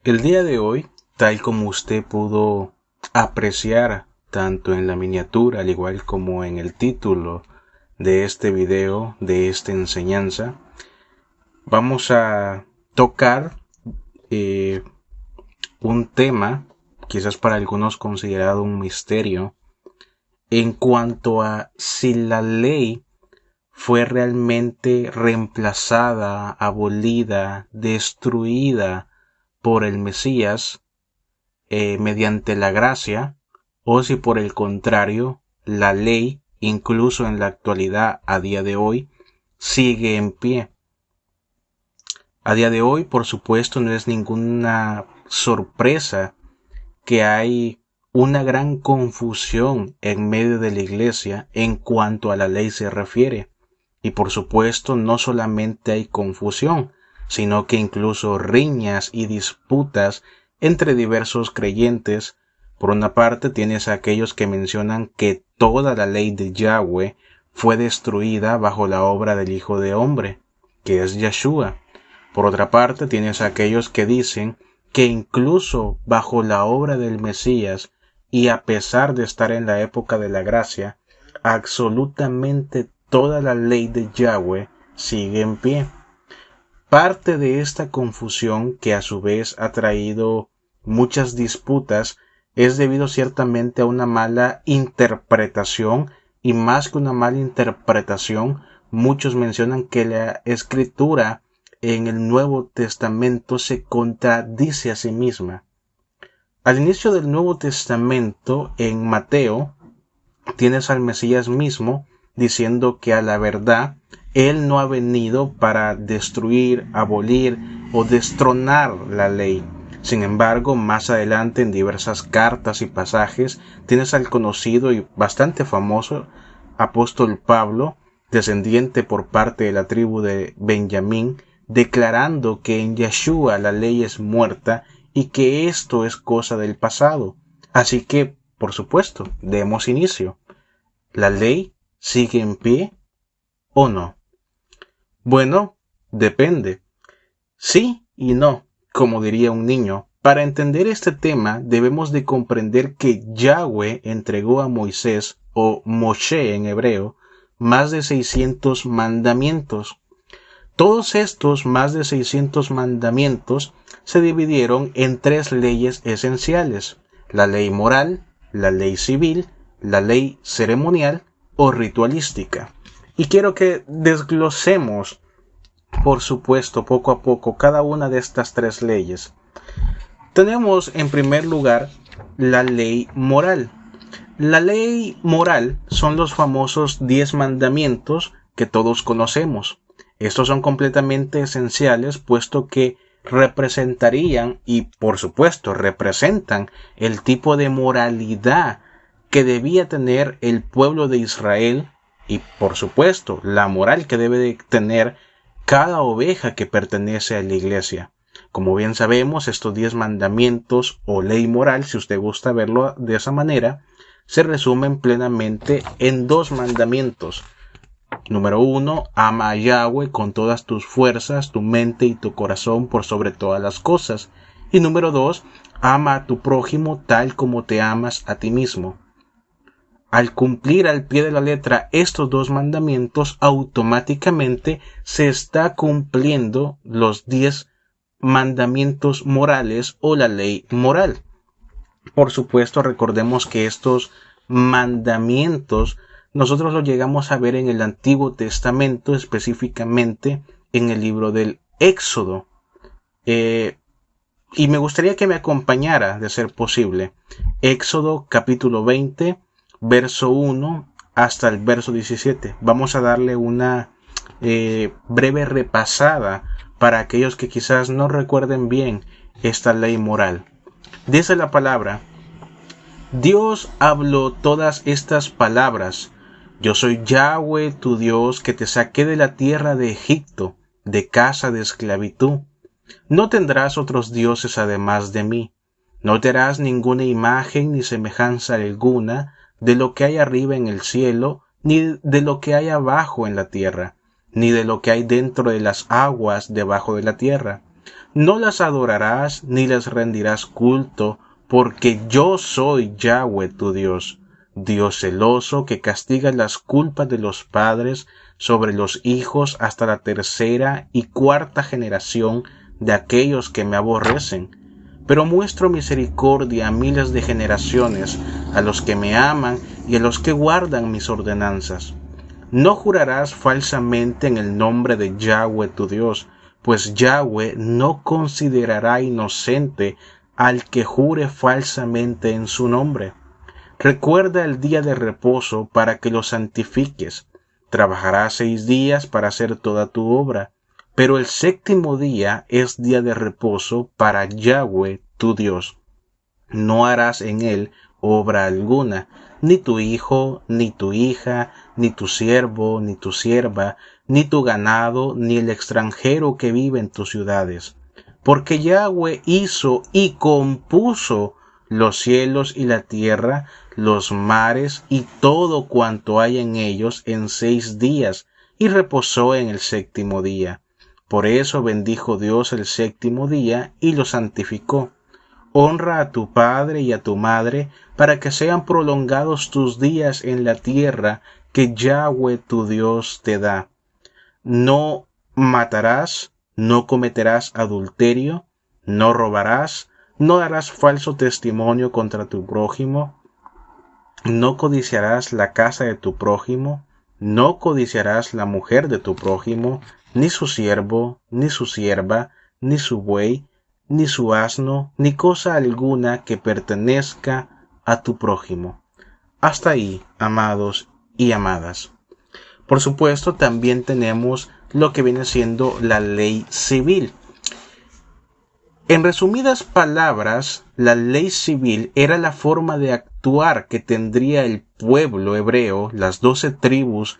El día de hoy, tal como usted pudo apreciar tanto en la miniatura al igual como en el título de este video, de esta enseñanza, vamos a tocar eh, un tema, quizás para algunos considerado un misterio, en cuanto a si la ley fue realmente reemplazada, abolida, destruida por el Mesías mediante la gracia, o si por el contrario, la ley, incluso en la actualidad, a día de hoy, sigue en pie. A día de hoy, por supuesto, no es ninguna sorpresa que hay una gran confusión en medio de la iglesia en cuanto a la ley se refiere. Y por supuesto, no solamente hay confusión, sino que incluso riñas y disputas entre diversos creyentes. Por una parte, tienes a aquellos que mencionan que toda la ley de Yahweh fue destruida bajo la obra del Hijo de Hombre, que es Yeshua. Por otra parte, tienes a aquellos que dicen que incluso bajo la obra del Mesías y a pesar de estar en la época de la gracia, absolutamente toda la ley de Yahweh sigue en pie. Parte de esta confusión, que a su vez ha traído muchas disputas, es debido ciertamente a una mala interpretación, y más que una mala interpretación, muchos mencionan que la escritura en el Nuevo Testamento se contradice a sí misma. Al inicio del Nuevo Testamento, en Mateo, tienes al Mesías mismo diciendo que a la verdad Él no ha venido para destruir, abolir o destronar la ley. Sin embargo, más adelante en diversas cartas y pasajes tienes al conocido y bastante famoso apóstol Pablo, descendiente por parte de la tribu de Benjamín, declarando que en Yeshua la ley es muerta y que esto es cosa del pasado. Así que, por supuesto, demos inicio. ¿La ley sigue en pie o no? Bueno, depende. Sí y no, como diría un niño. Para entender este tema debemos de comprender que Yahweh entregó a Moisés, o Moshe en hebreo, más de 600 mandamientos. Todos estos más de 600 mandamientos se dividieron en tres leyes esenciales: la ley moral, la ley civil, la ley ceremonial o ritualística. Y quiero que desglosemos, por supuesto, poco a poco cada una de estas tres leyes. Tenemos en primer lugar la ley moral. La ley moral son los famosos 10 mandamientos que todos conocemos. Estos son completamente esenciales, puesto que representarían y por supuesto representan el tipo de moralidad que debía tener el pueblo de Israel y por supuesto la moral que debe de tener cada oveja que pertenece a la iglesia. Como bien sabemos, estos 10 mandamientos o ley moral, si usted gusta verlo de esa manera, se resumen plenamente en dos mandamientos. Número 1, ama a Yahweh con todas tus fuerzas, tu mente y tu corazón por sobre todas las cosas. Y número 2, ama a tu prójimo tal como te amas a ti mismo. Al cumplir al pie de la letra estos dos mandamientos, automáticamente se está cumpliendo los 10 mandamientos morales o la ley moral. Por supuesto, recordemos que estos mandamientos nosotros los llegamos a ver en el Antiguo Testamento, específicamente en el libro del Éxodo. Y me gustaría que me acompañara, de ser posible. Éxodo capítulo 20, verso 1 hasta el verso 17. Vamos a darle una breve repasada para aquellos que quizás no recuerden bien esta ley moral. Dice la palabra: Dios habló todas estas palabras: Yo soy Yahweh tu Dios, que te saqué de la tierra de Egipto, de casa de esclavitud. No tendrás otros dioses además de mí. No te harás ninguna imagen ni semejanza alguna de lo que hay arriba en el cielo, ni de lo que hay abajo en la tierra, ni de lo que hay dentro de las aguas debajo de la tierra. No las adorarás ni les rendirás culto, porque yo soy Yahweh tu Dios, Dios celoso que castiga las culpas de los padres sobre los hijos hasta la tercera y cuarta generación de aquellos que me aborrecen. Pero muestro misericordia a miles de generaciones, a los que me aman y a los que guardan mis ordenanzas. No jurarás falsamente en el nombre de Yahweh tu Dios, pues Yahweh no considerará inocente al que jure falsamente en su nombre. Recuerda el día de reposo para que lo santifiques. Trabajarás 6 días para hacer toda tu obra, pero el séptimo día es día de reposo para Yahweh tu Dios. No harás en él obra alguna, ni tu hijo, ni tu hija, ni tu siervo, ni tu sierva, ni tu ganado, ni el extranjero que vive en tus ciudades. Porque Yahweh hizo y compuso los cielos y la tierra, los mares y todo cuanto hay en ellos en 6 días, y reposó en el séptimo día. Por eso bendijo Dios el séptimo día y lo santificó. Honra a tu padre y a tu madre, para que sean prolongados tus días en la tierra que Yahweh tu Dios te da. No matarás, no cometerás adulterio, no robarás, no darás falso testimonio contra tu prójimo, no codiciarás la casa de tu prójimo, no codiciarás la mujer de tu prójimo, ni su siervo, ni su sierva, ni su buey, ni su asno, ni cosa alguna que pertenezca a tu prójimo. Hasta ahí, amados y amadas. Por supuesto, también tenemos lo que viene siendo la ley civil. En resumidas palabras, la ley civil era la forma de actuar que tendría el pueblo hebreo, las 12 tribus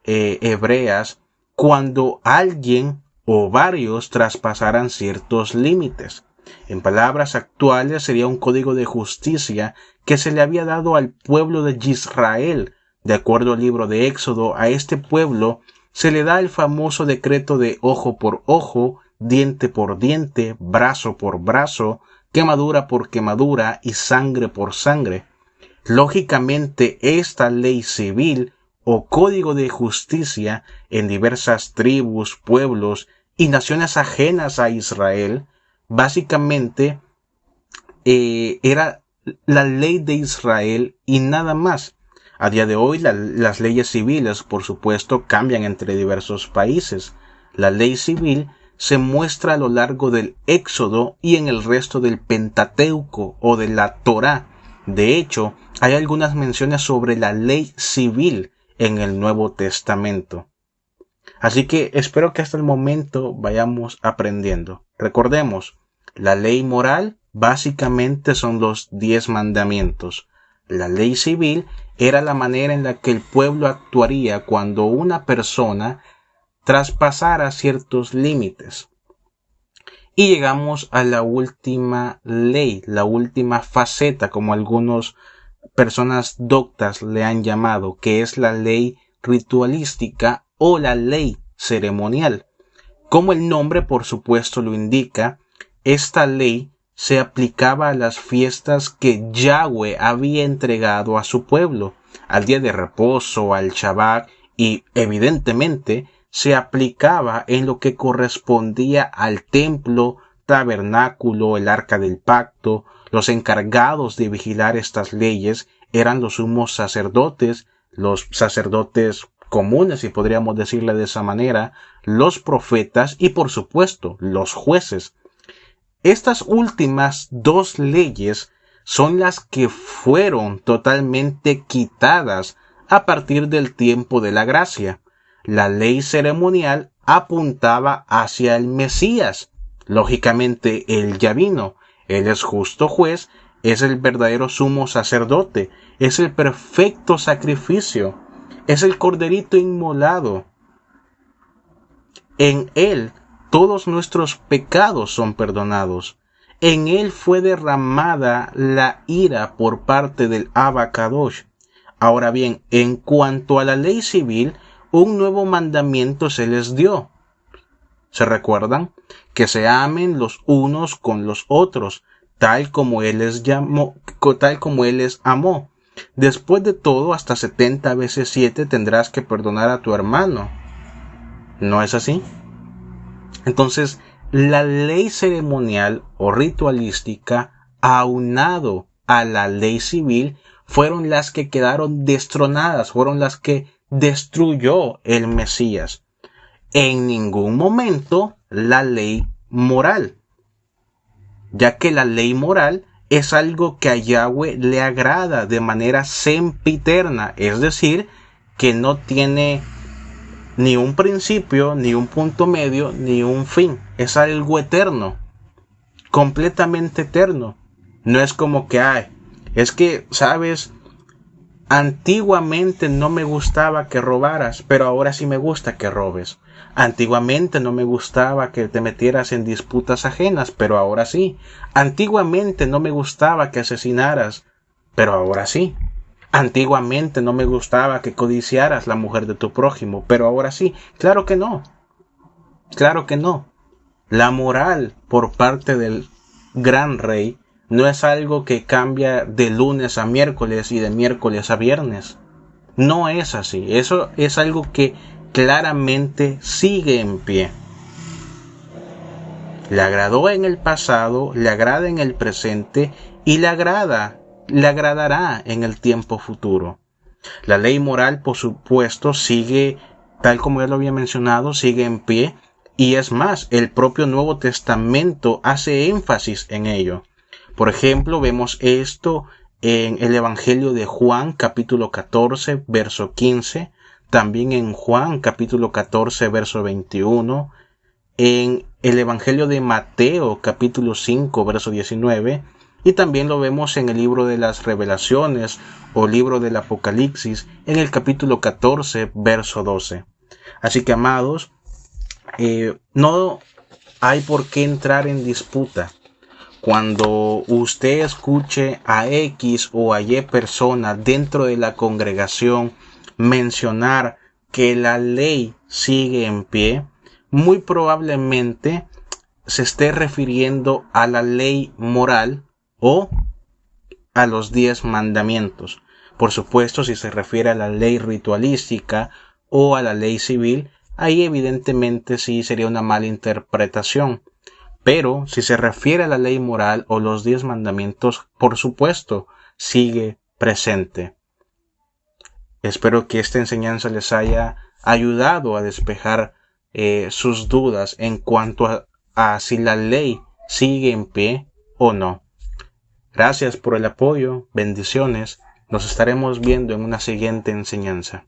hebreas, cuando alguien o varios traspasaran ciertos límites. En palabras actuales sería un código de justicia que se le había dado al pueblo de Israel. De acuerdo al libro de Éxodo, a este pueblo se le da el famoso decreto de ojo por ojo, diente por diente, brazo por brazo, quemadura por quemadura y sangre por sangre. Lógicamente, esta ley civil o código de justicia en diversas tribus, pueblos y naciones ajenas a Israel, básicamente era la ley de Israel y nada más. A día de hoy las leyes civiles, por supuesto, cambian entre diversos países. La ley civil se muestra a lo largo del Éxodo y en el resto del Pentateuco o de la Torá. De hecho, hay algunas menciones sobre la ley civil en el Nuevo Testamento. Así que espero que hasta el momento vayamos aprendiendo. Recordemos, la ley moral básicamente son los 10 mandamientos. La ley civil era la manera en la que el pueblo actuaría cuando una persona traspasara ciertos límites. Y llegamos a la última ley, la última faceta, como algunas personas doctas le han llamado, que es la ley ritualística o la ley ceremonial. Como el nombre por supuesto lo indica, esta ley se aplicaba a las fiestas que Yahweh había entregado a su pueblo, al día de reposo, al Shabbat, y evidentemente se aplicaba en lo que correspondía al templo, tabernáculo, el arca del pacto. Los encargados de vigilar estas leyes eran los sumos sacerdotes, los sacerdotes comunes, si podríamos decirle de esa manera, los profetas y por supuesto los jueces. Estas últimas 2 leyes son las que fueron totalmente quitadas a partir del tiempo de la gracia. La ley ceremonial apuntaba hacia el Mesías. Lógicamente, él ya vino. Él es justo juez, es el verdadero sumo sacerdote, es el perfecto sacrificio, es el corderito inmolado. En él todos nuestros pecados son perdonados. En él fue derramada la ira por parte del Abba Kadosh. Ahora bien, en cuanto a la ley civil, un nuevo mandamiento se les dio. ¿Se recuerdan? Que se amen los unos con los otros, tal como Él les amó. Después de todo, hasta 70 veces 7 tendrás que perdonar a tu hermano. ¿No es así? Entonces, la ley ceremonial o ritualística, aunado a la ley civil, fueron las que quedaron destronadas, fueron las que destruyó el Mesías. En ningún momento la ley moral, ya que la ley moral es algo que a Yahweh le agrada de manera sempiterna, es decir, que no tiene ni un principio, ni un punto medio, ni un fin. Es algo eterno, completamente eterno. No es como que, es que, ¿sabes? Antiguamente no me gustaba que robaras, pero ahora sí me gusta que robes. Antiguamente no me gustaba que te metieras en disputas ajenas, pero ahora sí. Antiguamente no me gustaba que asesinaras, pero ahora sí. Antiguamente no me gustaba que codiciaras la mujer de tu prójimo, pero ahora sí. Claro que no. Claro que no. La moral por parte del gran rey no es algo que cambia de lunes a miércoles y de miércoles a viernes. No es así. Eso es algo que claramente sigue en pie. Le agradó en el pasado, le agrada en el presente y le agradará en el tiempo futuro. La ley moral, por supuesto, sigue, tal como ya lo había mencionado, sigue en pie, y es más, el propio Nuevo Testamento hace énfasis en ello. Por ejemplo, vemos esto en el Evangelio de Juan, capítulo 14, verso 15, también en Juan, capítulo 14, verso 21, en el Evangelio de Mateo, capítulo 5, verso 19, y también lo vemos en el libro de las Revelaciones o libro del Apocalipsis, en el capítulo 14, verso 12. Así que, amados, no hay por qué entrar en disputa. Cuando usted escuche a X o a Y persona dentro de la congregación mencionar que la ley sigue en pie, muy probablemente se esté refiriendo a la ley moral o a los 10 mandamientos. Por supuesto, si se refiere a la ley ritualística o a la ley civil, ahí evidentemente sí sería una mala interpretación. Pero si se refiere a la ley moral o los 10 mandamientos, por supuesto, sigue presente. Espero que esta enseñanza les haya ayudado a despejar sus dudas en cuanto a si la ley sigue en pie o no. Gracias por el apoyo, bendiciones. Nos estaremos viendo en una siguiente enseñanza.